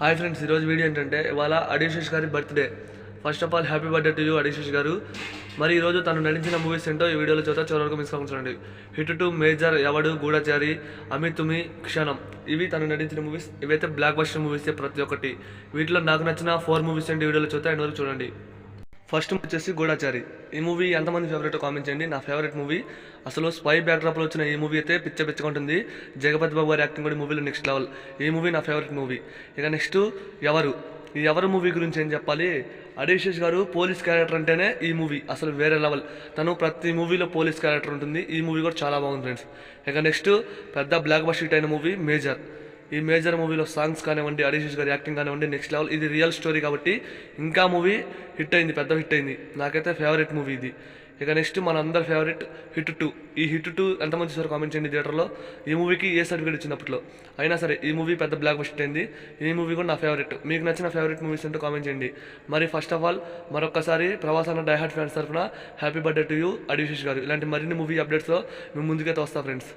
Hi friends, ఈరోజు video ఏంటంటే ఇవాళ అడిశేష్ గారి birthday. First of all happy birthday to you Adishesh గారు. మరి ఈరోజు తను నటించిన మూవీస్ ఏంటో ఈ వీడియోలో చూద్దాం, చివరి వరకు మిస్ కాకుండా చూడండి. హిట్ 2, మేజర్, ఎవడు, గూఢచారి, అమితుమి, క్షణం, ఇవి తను నటించిన మూవీస్. ఇవైతే బ్లాక్ బస్టర్ మూవీస్ ప్రతి ఒక్కటి. వీటిలో నాకు నచ్చిన 4 మూవీస్ ఏంటి వీడియోలో చూద్దాం, ఎండ్ వరకు చూడండి. ఫస్ట్ వచ్చేసి గూఢచారి. ఈ మూవీ ఎంతమంది ఫేవరెట్ కామెంట్ చేయండి. నా ఫేవరెట్ మూవీ. అసలు స్పై బ్యాక్డ్రాప్లో వచ్చిన ఈ మూవీ అయితే పిచ్చగా ఉంటుంది. జగపతి బాబు గారి యాక్టింగ్ కూడా మూవీలో నెక్స్ట్ లెవెల్. ఈ మూవీ నా ఫేవరెట్ మూవీ. ఇక నెక్స్ట్ ఎవరు. ఈ ఎవరు మూవీ గురించి ఏం చెప్పాలి. అడిశేష్ గారు పోలీస్ క్యారెక్టర్ అంటేనే ఈ మూవీ అసలు వేరే లెవెల్. తను ప్రతి మూవీలో పోలీస్ క్యారెక్టర్ ఉంటుంది. ఈ మూవీ కూడా చాలా బాగుంది ఫ్రెండ్స్. ఇక నెక్స్ట్ పెద్ద బ్లాక్ బస్టర్ హిట్ అయిన మూవీ మేజర్. ఈ మేజర్ మూవీలో సాంగ్స్ కానివ్వండి, అడిశేష్ గారి యాక్టింగ్ కానివ్వండి నెక్స్ట్ లెవెల్. ఇది రియల్ స్టోరీ కాబట్టి ఇంకా మూవీ హిట్ అయింది, పెద్ద హిట్ అయింది. నాకైతే ఫేవరెట్ మూవీ ఇది. ఇక నెక్స్ట్ మన అందరి ఫేవరెట్ హిట్ 2. ఈ హిట్ 2 ఎంతమంది చూసారు కామెంట్ చేయండి. థియేటర్లో ఈ మూవీకి ఏ సర్టిఫికేట్ ఇచ్చినప్పట్లో అయినా సరే ఈ మూవీ పెద్ద బ్లాక్ బస్టర్ అయింది. ఈ మూవీ కూడా నా ఫేవరెట్. మీకు నచ్చిన ఫేవరెట్ మూవీస్ ఏంటో కామెంట్ చేయండి. మరి ఫస్ట్ ఆఫ్ ఆల్ మరొకసారి ప్రభాస్ అన్న డైహార్ట్ ఫ్యాన్స్ తరఫున happy birthday to you Adishesh గారు. ఇలాంటి మరిన్ని మూవీ అప్డేట్స్లో మేము ముందుకైతే వస్తాం ఫ్రెండ్స్.